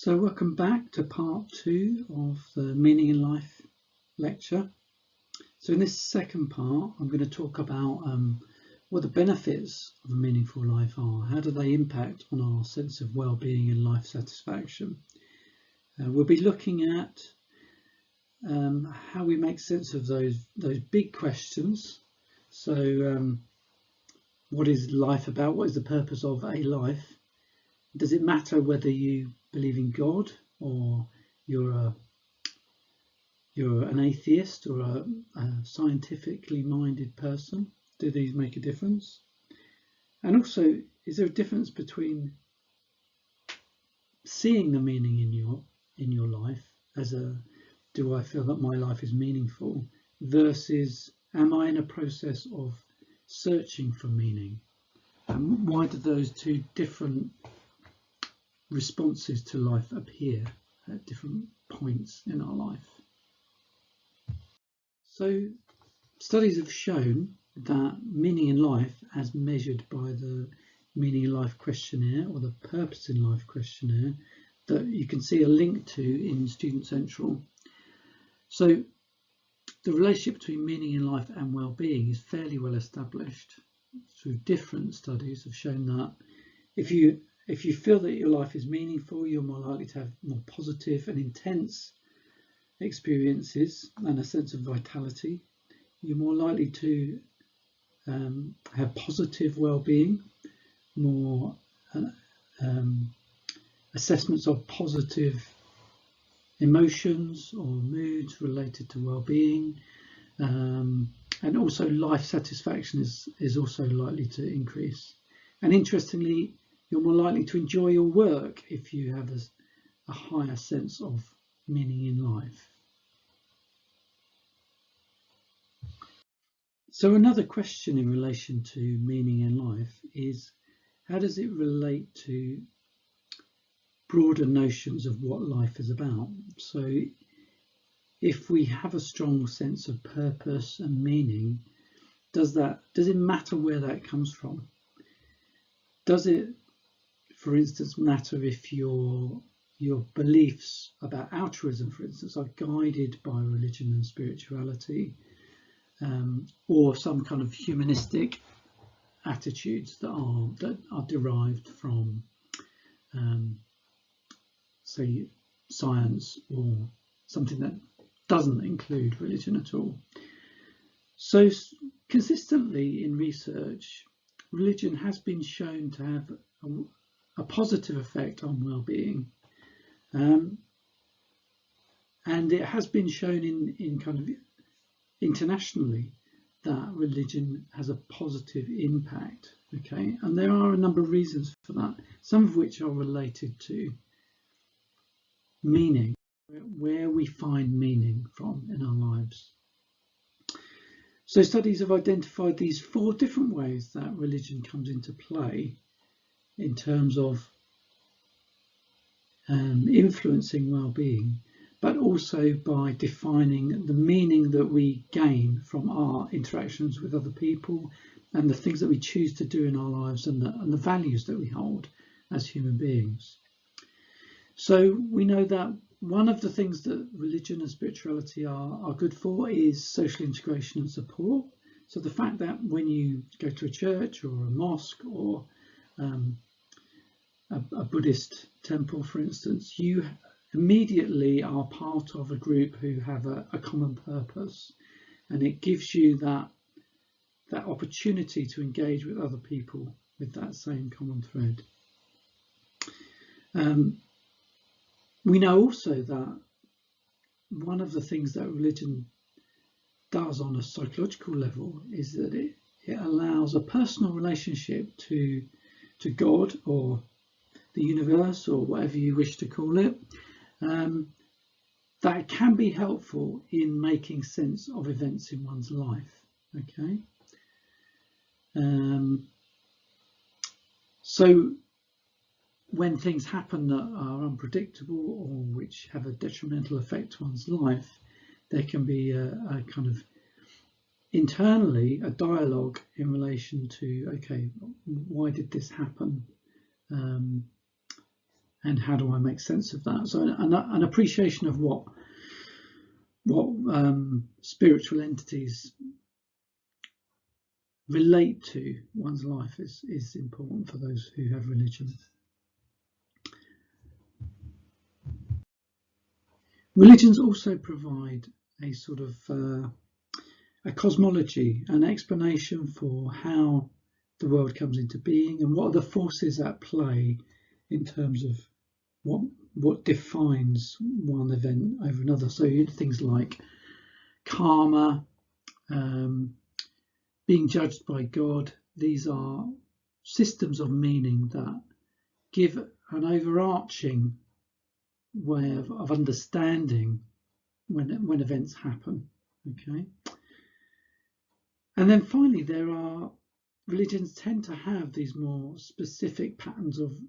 So welcome back to part 2 of the Meaning in Life lecture. So in this second part, I'm going to talk about what the benefits of a meaningful life are. How do they impact on our sense of well-being and life satisfaction? We'll be looking at how we make sense of those big questions. So what is life about? What is the purpose of a life? Does it matter whether you believe in God or you're an atheist or a scientifically minded person? Do these make a difference? And also, is there a difference between seeing the meaning in your life as do I feel that my life is meaningful, versus am I in a process of searching for meaning? And why do those two different responses to life appear at different points in our life? So studies have shown that meaning in life, as measured by the Meaning in Life questionnaire or the Purpose in Life questionnaire, that you can see a link to in Student Central. So the relationship between meaning in life and well-being is fairly well established. Through different studies have shown that if you feel that your life is meaningful, you're more likely to have more positive and intense experiences and a sense of vitality. You're more likely to have positive well-being, more assessments of positive emotions or moods related to well-being, and also life satisfaction is also likely to increase. And interestingly, you're more likely to enjoy your work if you have a higher sense of meaning in life. So another question in relation to meaning in life is, how does it relate to broader notions of what life is about? So if we have a strong sense of purpose and meaning, does it matter where that comes from? Does it, for instance, matter if your beliefs about altruism, for instance, are guided by religion and spirituality, or some kind of humanistic attitudes that are derived from, say, science, or something that doesn't include religion at all? So consistently in research, religion has been shown to have a positive effect on well-being, and it has been shown in kind of internationally that religion has a positive impact. Okay, and there are a number of reasons for that, some of which are related to meaning, where we find meaning from in our lives. So studies have identified these 4 different ways that religion comes into play in terms of influencing well-being, but also by defining the meaning that we gain from our interactions with other people and the things that we choose to do in our lives, and the values that we hold as human beings. So we know that one of the things that religion and spirituality are good for is social integration and support. So the fact that when you go to a church or a mosque or a Buddhist temple, for instance, you immediately are part of a group who have a common purpose, and it gives you that opportunity to engage with other people with that same common thread. We know also that one of the things that religion does on a psychological level is that it allows a personal relationship to God or the universe, or whatever you wish to call it, that can be helpful in making sense of events in one's life. Okay, so when things happen that are unpredictable or which have a detrimental effect to one's life, there can be a kind of internally a dialogue in relation to, okay, why did this happen? and how do I make sense of that? So an appreciation of what spiritual entities relate to one's life is important for those who have religion. Religions also provide a sort of a cosmology, an explanation for how the world comes into being and what are the forces at play in terms of what defines one event over another. So things like karma, being judged by God, these are systems of meaning that give an overarching way of understanding when events happen. Okay. And then finally, religions tend to have these more specific patterns of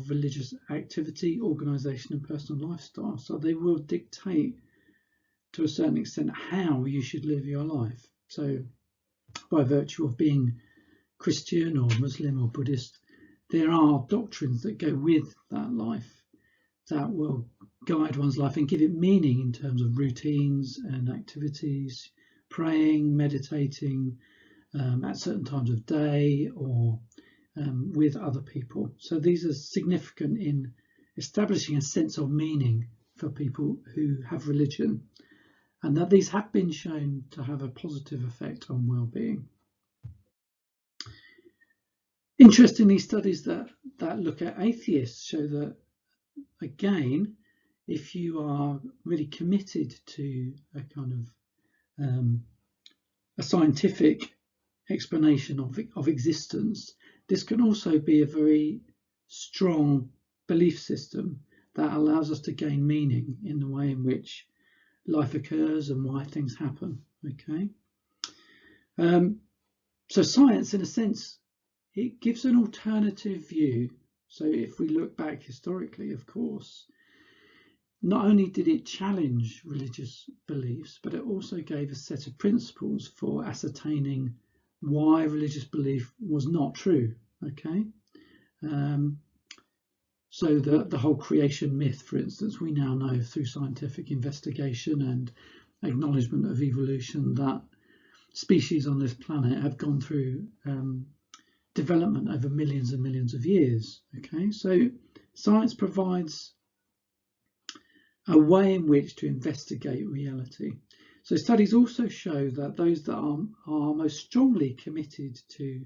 religious activity, organisation and personal lifestyle. So they will dictate to a certain extent how you should live your life. So by virtue of being Christian or Muslim or Buddhist, there are doctrines that go with that life that will guide one's life and give it meaning in terms of routines and activities, praying, meditating at certain times of day or with other people. So these are significant in establishing a sense of meaning for people who have religion, and that these have been shown to have a positive effect on well-being. Interestingly, studies that look at atheists show that, again, if you are really committed to a kind of a scientific explanation of existence, this can also be a very strong belief system that allows us to gain meaning in the way in which life occurs and why things happen. Okay, so science, in a sense, it gives an alternative view. So if we look back historically, of course, not only did it challenge religious beliefs, but it also gave a set of principles for ascertaining why religious belief was not true. Okay, so the whole creation myth, for instance, we now know through scientific investigation and acknowledgement of evolution that species on this planet have gone through development over millions and millions of years. Okay, so science provides a way in which to investigate reality. So studies also show that those that are most strongly committed to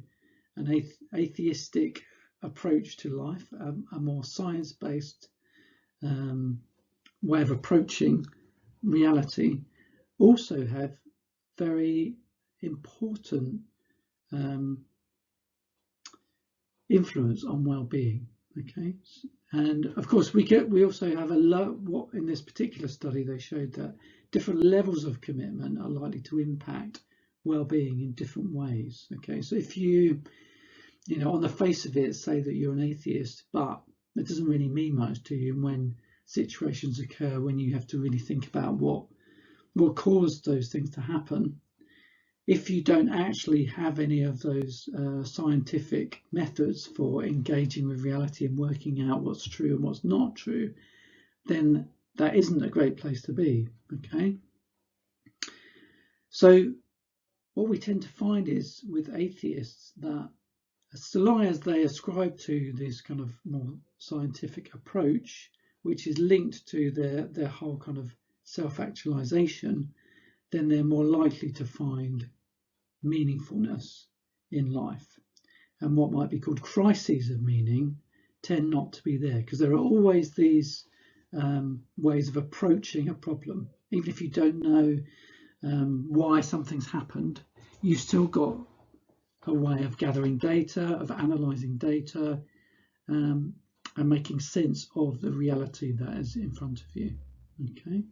an atheistic approach to life, a more science-based way of approaching reality, also have very important influence on well-being. Okay, and of course we also have what in this particular study they showed that different levels of commitment are likely to impact well-being in different ways. Okay, so if you on the face of it say that you're an atheist, but it doesn't really mean much to you when situations occur when you have to really think about what caused those things to happen. If you don't actually have any of those scientific methods for engaging with reality and working out what's true and what's not true, then that isn't a great place to be. Okay, so what we tend to find is with atheists that so long as they ascribe to this kind of more scientific approach, which is linked to their whole kind of self-actualization, then they're more likely to find meaningfulness in life. And what might be called crises of meaning tend not to be there, because there are always these ways of approaching a problem. Even if you don't know why something's happened, you've still got a way of gathering data, of analysing data, and making sense of the reality that is in front of you. Okay,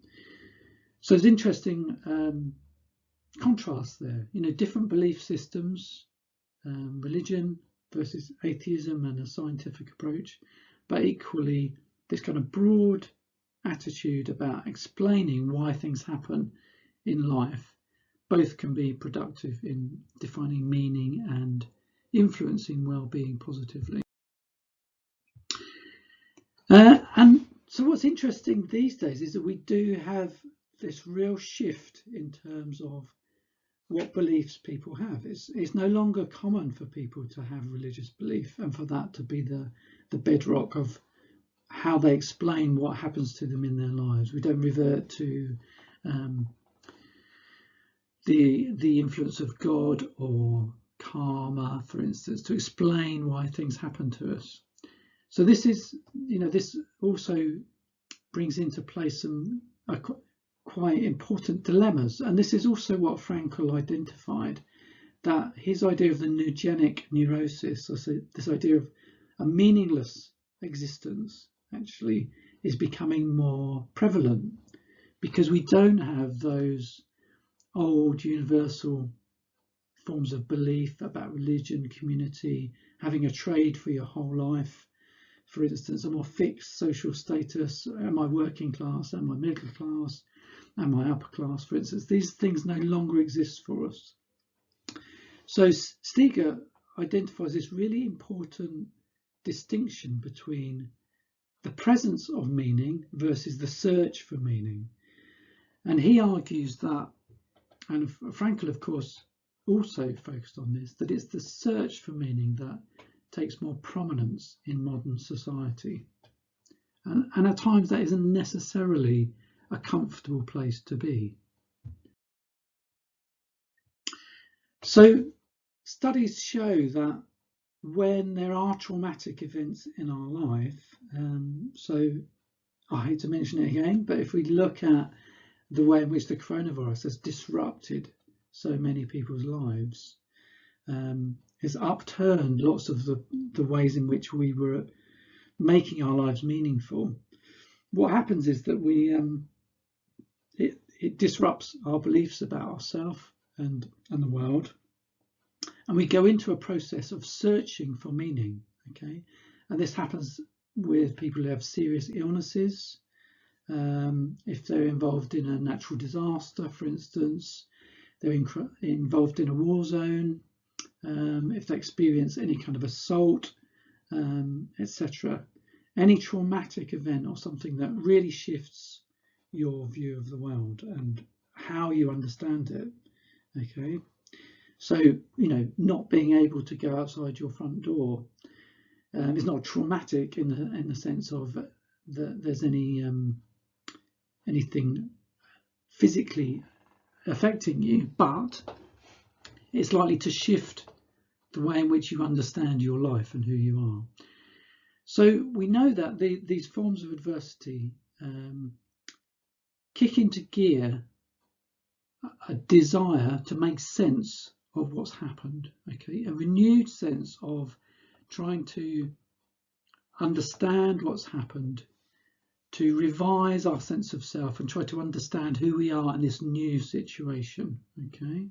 so it's interesting contrast there. Different belief systems, religion versus atheism and a scientific approach, but equally this kind of broad attitude about explaining why things happen in life. Both can be productive in defining meaning and influencing well-being positively. And so what's interesting these days is that we do have this real shift in terms of what beliefs people have. It's no longer common for people to have religious belief and for that to be the bedrock of how they explain what happens to them in their lives. We don't revert to the influence of God or karma, for instance, to explain why things happen to us. So this is, this also brings into play some quite important dilemmas. And this is also what Frankl identified, that his idea of the neogenic neurosis, or this idea of a meaningless existence, actually is becoming more prevalent because we don't have those old universal forms of belief about religion, community, having a trade for your whole life. For instance, a more fixed social status. Am I working class? Am I middle class? Am I upper class? For instance, these things no longer exist for us. So Steger identifies this really important distinction between the presence of meaning versus the search for meaning. And he argues that, and Frankl, of course, also focused on this, that it's the search for meaning that takes more prominence in modern society. And at times that isn't necessarily a comfortable place to be. So studies show that when there are traumatic events in our life, so I hate to mention it again, but if we look at the way in which the coronavirus has disrupted so many people's lives, has upturned lots of the ways in which we were making our lives meaningful. What happens is that it disrupts our beliefs about ourselves and the world, and we go into a process of searching for meaning. Okay, and this happens with people who have serious illnesses, if they're involved in a natural disaster, for instance, they're involved in a war zone, if they experience any kind of assault, etc. Any traumatic event or something that really shifts your view of the world and how you understand it. Okay, so not being able to go outside your front door is not traumatic in the sense of that there's anything physically affecting you, but it's likely to shift the way in which you understand your life and who you are. So we know that these forms of adversity kick into gear a desire to make sense of what's happened. Okay, a renewed sense of trying to understand what's happened, to revise our sense of self and try to understand who we are in this new situation. Okay.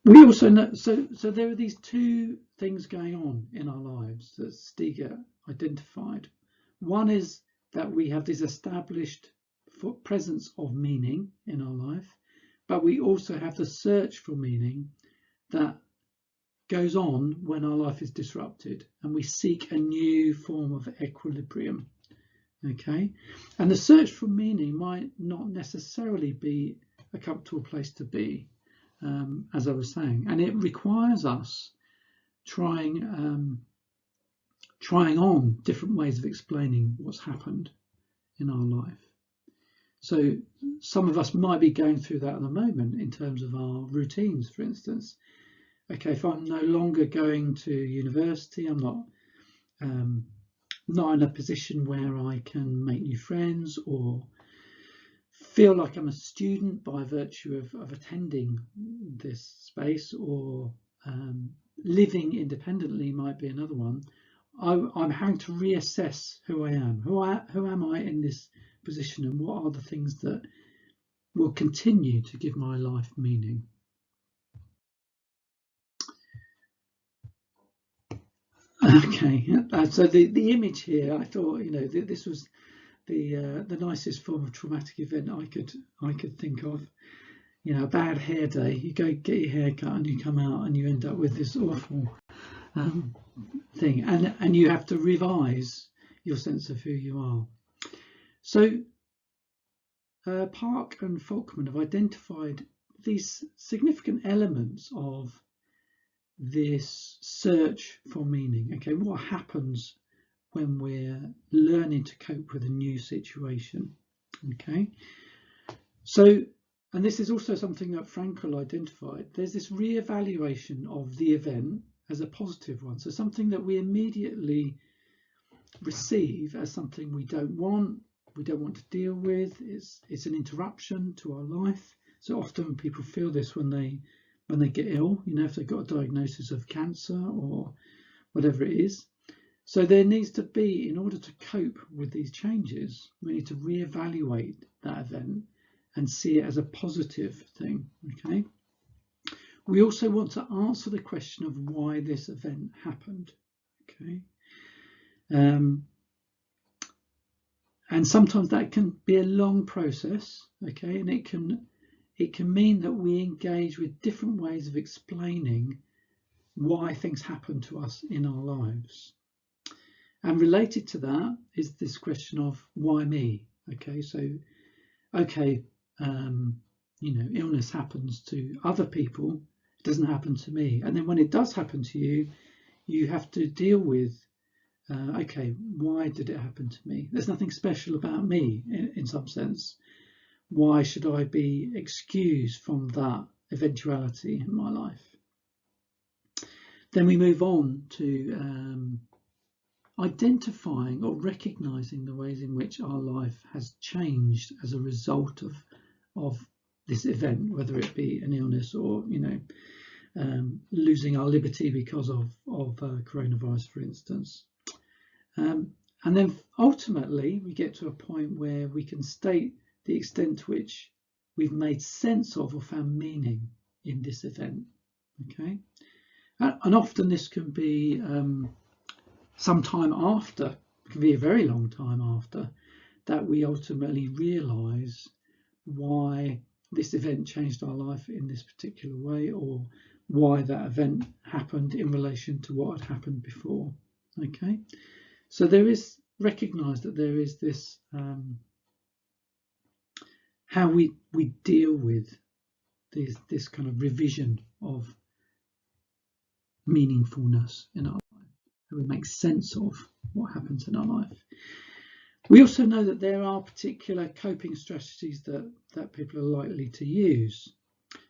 We also know, so there are these two things going on in our lives that Steger identified. One is that we have this established presence of meaning in our life, but we also have the search for meaning that goes on when our life is disrupted and we seek a new form of equilibrium. Okay, and the search for meaning might not necessarily be a comfortable place to be, as I was saying, and it requires us trying on different ways of explaining what's happened in our life. So some of us might be going through that at the moment in terms of our routines, for instance. Okay, if I'm no longer going to university, I'm not in a position where I can make new friends or feel like I'm a student by virtue of attending this space, or living independently might be another one. I'm having to reassess who I am. Who am I in this position, and what are the things that will continue to give my life meaning? Okay, so the image here, I thought, this was the nicest form of traumatic event I could think of. A bad hair day. You go get your hair cut and you come out and you end up with this awful thing, and you have to revise your sense of who you are. So Park and Folkman have identified these significant elements of this search for meaning. Okay, what happens when we're learning to cope with a new situation? Okay, so, and this is also something that Frankl identified. There's this re-evaluation of the event as a positive one, so something that we immediately receive as something we don't want to deal with. It's an interruption to our life. So often people feel this when they get ill, you know, if they've got a diagnosis of cancer or whatever it is. So there needs to be, in order to cope with these changes, we need to re-evaluate that event and see it as a positive thing. Okay. We also want to answer the question of why this event happened. Okay. And sometimes that can be a long process, okay, and it can mean that we engage with different ways of explaining why things happen to us in our lives. And related to that is this question of why me? Okay, so you know, illness happens to other people, it doesn't happen to me. And then when it does happen to you, you have to deal with okay, why did it happen to me? There's nothing special about me in some sense. Why should I be excused from that eventuality in my life? Then we move on to identifying or recognizing the ways in which our life has changed as a result of this event, whether it be an illness or, you know, losing our liberty because of coronavirus, for instance. And then ultimately we get to a point where we can state the extent to which we've made sense of or found meaning in this event. Okay, and often this can be some time after, it can be a very long time after, that we ultimately realise why this event changed our life in this particular way, or why that event happened in relation to what had happened before. Okay. So there is recognise that there is this how we deal with this kind of revision of meaningfulness in our life, how we make sense of what happens in our life. We also know that there are particular coping strategies that people are likely to use.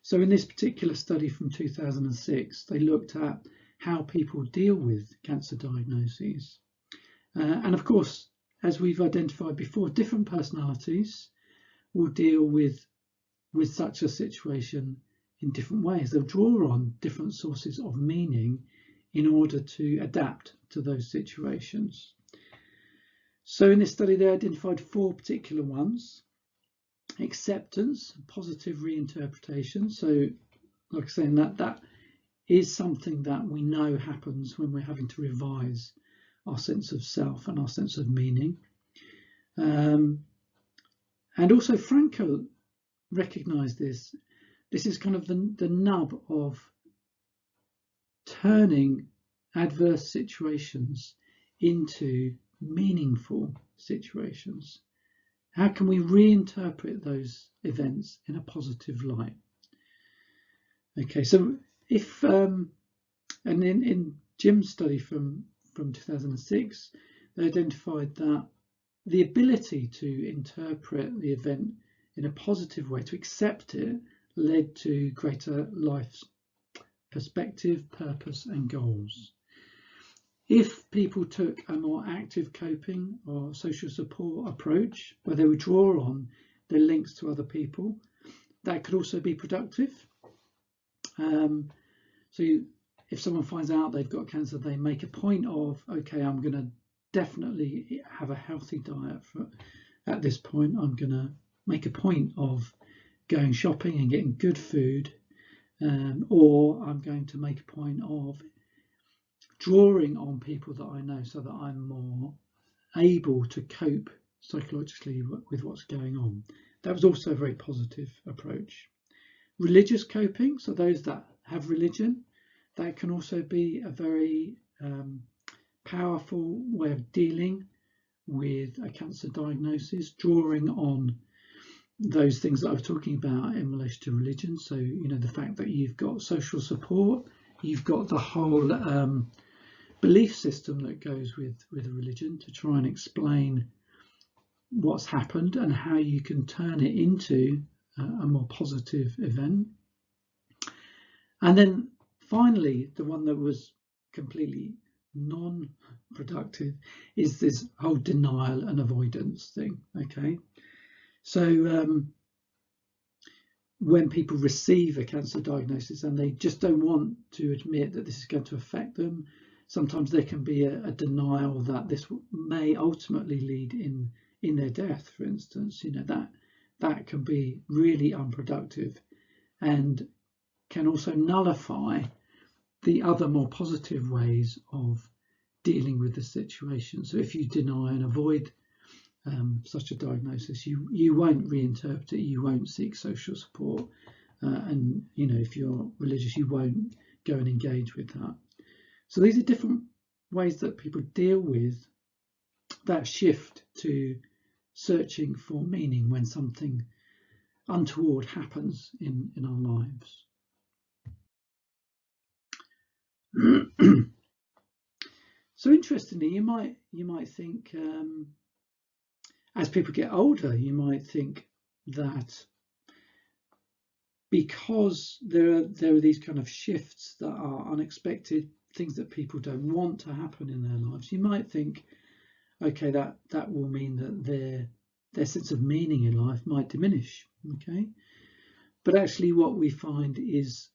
So in this particular study from 2006, they looked at how people deal with cancer diagnoses. And of course, as we've identified before, different personalities will deal with such a situation in different ways. They'll draw on different sources of meaning in order to adapt to those situations. So in this study, they identified 4 particular ones: acceptance, positive reinterpretation. So like I was saying, that is something that we know happens when we're having to revise our sense of self and our sense of meaning. And also Frankl recognised this. This is kind of the nub of turning adverse situations into meaningful situations. How can we reinterpret those events in a positive light? Okay, so if and in Jim's study from 2006, they identified that the ability to interpret the event in a positive way, to accept it, led to greater life perspective, purpose and goals. If people took a more active coping or social support approach, where they would draw on their links to other people, that could also be productive. So if someone finds out they've got cancer, they make a point of, okay, I'm going to definitely have a healthy diet at this point. I'm going to make a point of going shopping and getting good food, or I'm going to make a point of drawing on people that I know so that I'm more able to cope psychologically with what's going on. That was also a very positive approach. Religious coping, so those that have religion, that can also be a very powerful way of dealing with a cancer diagnosis, drawing on those things that I was talking about in relation to religion. So, the fact that you've got social support, you've got the whole belief system that goes with a religion to try and explain what's happened and how you can turn it into a more positive event. And then finally, the one that was completely non-productive is this whole denial and avoidance thing. Okay, so when people receive a cancer diagnosis and they just don't want to admit that this is going to affect them, sometimes there can be a denial that this may ultimately lead in their death, for instance. That can be really unproductive and can also nullify the other more positive ways of dealing with the situation. So if you deny and avoid such a diagnosis, you won't reinterpret it, you won't seek social support, and if you're religious, you won't go and engage with that. So these are different ways that people deal with that shift to searching for meaning when something untoward happens in our lives. So interestingly, you might think, as people get older, you might think that because there are these kind of shifts that are unexpected, things that people don't want to happen in their lives, you might think, okay, that will mean that their sense of meaning in life might diminish. Okay, but actually what we find is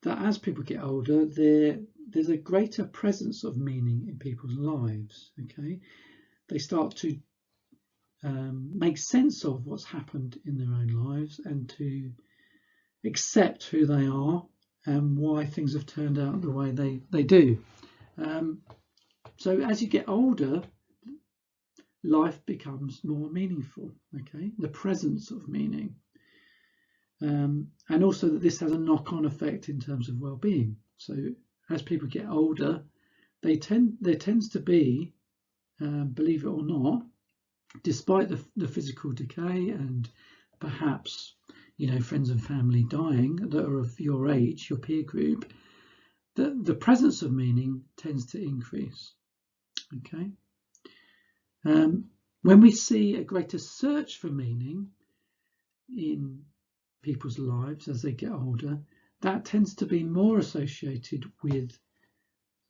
that as people get older, there's a greater presence of meaning in people's lives. Okay, they start to make sense of what's happened in their own lives and to accept who they are and why things have turned out the way they do. So as you get older, life becomes more meaningful. Okay, the presence of meaning. And also that this has a knock-on effect in terms of well-being. So as people get older, there tends to be, believe it or not, despite the physical decay and perhaps friends and family dying that are of your age, your peer group, the presence of meaning tends to increase. Okay. When we see a greater search for meaning in people's lives as they get older, that tends to be more associated with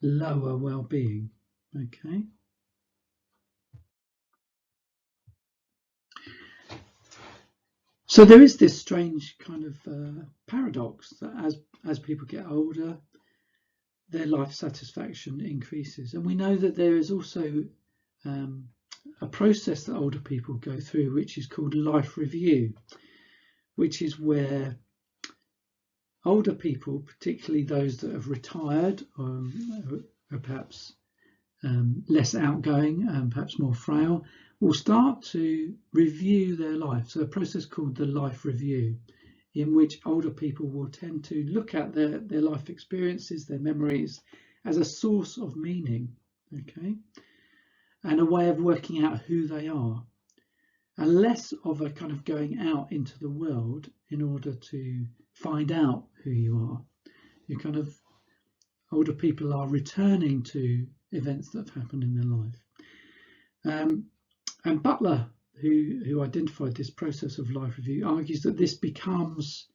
lower well-being. Okay. So there is this strange kind of paradox that as people get older, their life satisfaction increases, and we know that there is also a process that older people go through, which is called life review, which is where older people, particularly those that have retired or are perhaps less outgoing and perhaps more frail, will start to review their life. So a process called the life review, in which older people will tend to look at their life experiences, their memories, as a source of meaning, okay, and a way of working out who they are, and less of a kind of going out into the world in order to find out who you are. You kind of, older people are returning to events that have happened in their life. And Butler, who identified this process of life review, argues that this becomes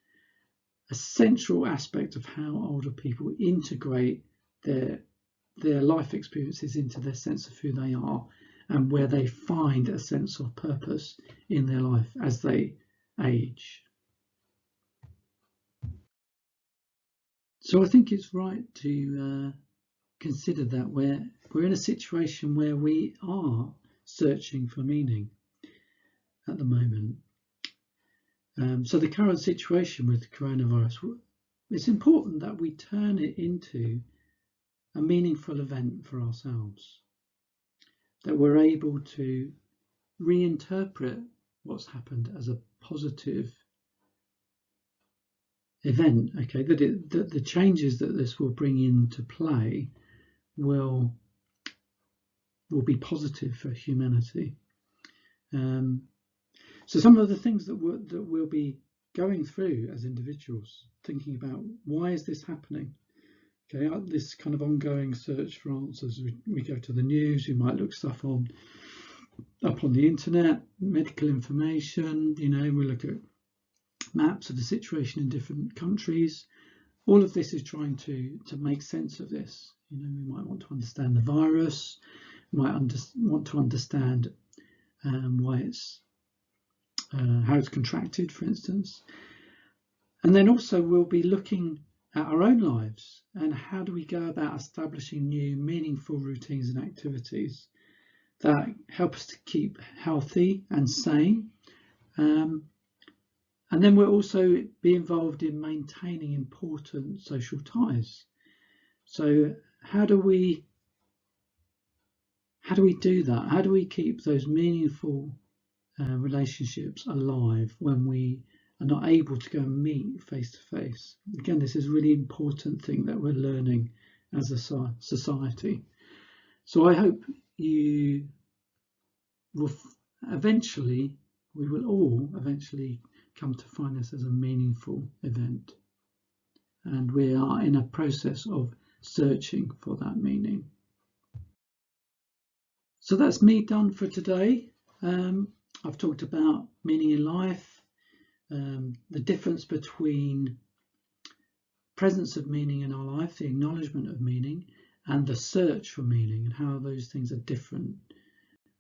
a central aspect of how older people integrate their life experiences into their sense of who they are and where they find a sense of purpose in their life as they age. So I think it's right to consider that we're in a situation where we are searching for meaning at the moment. So the current situation with coronavirus, it's important that we turn it into a meaningful event for ourselves, that we're able to reinterpret what's happened as a positive event. Okay, that the changes that this will bring into play will be positive for humanity. So some of the things that we'll be going through as individuals, thinking about why is this happening? Okay, this kind of ongoing search for answers. We go to the news, we might look stuff up on the internet, medical information, we look at maps of the situation in different countries. All of this is trying to make sense of this. We might want to understand the virus, we might want to understand why it's how it's contracted, for instance. And then also we'll be looking at our own lives and how do we go about establishing new meaningful routines and activities that help us to keep healthy and sane. And then we'll also be involved in maintaining important social ties. So how do we do that? How do we keep those meaningful relationships alive when we are not able to go and meet face to face? Again, this is a really important thing that we're learning as a society. So I hope you will we will all eventually come to find this as a meaningful event. And we are in a process of searching for that meaning. So that's me done for today. I've talked about meaning in life, the difference between presence of meaning in our life, the acknowledgement of meaning, and the search for meaning, and how those things are different.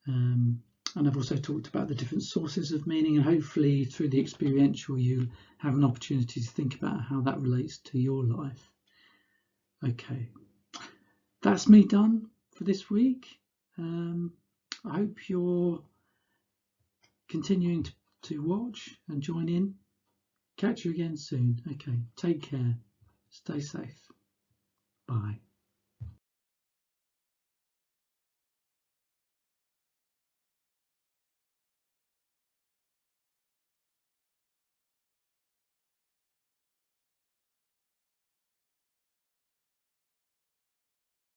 And I've also talked about the different sources of meaning, and hopefully through the experiential you have an opportunity to think about how that relates to your life. Okay, that's me done for this week. I hope you're continuing to watch and join in. Catch you again soon. Okay, take care. Stay safe. Bye.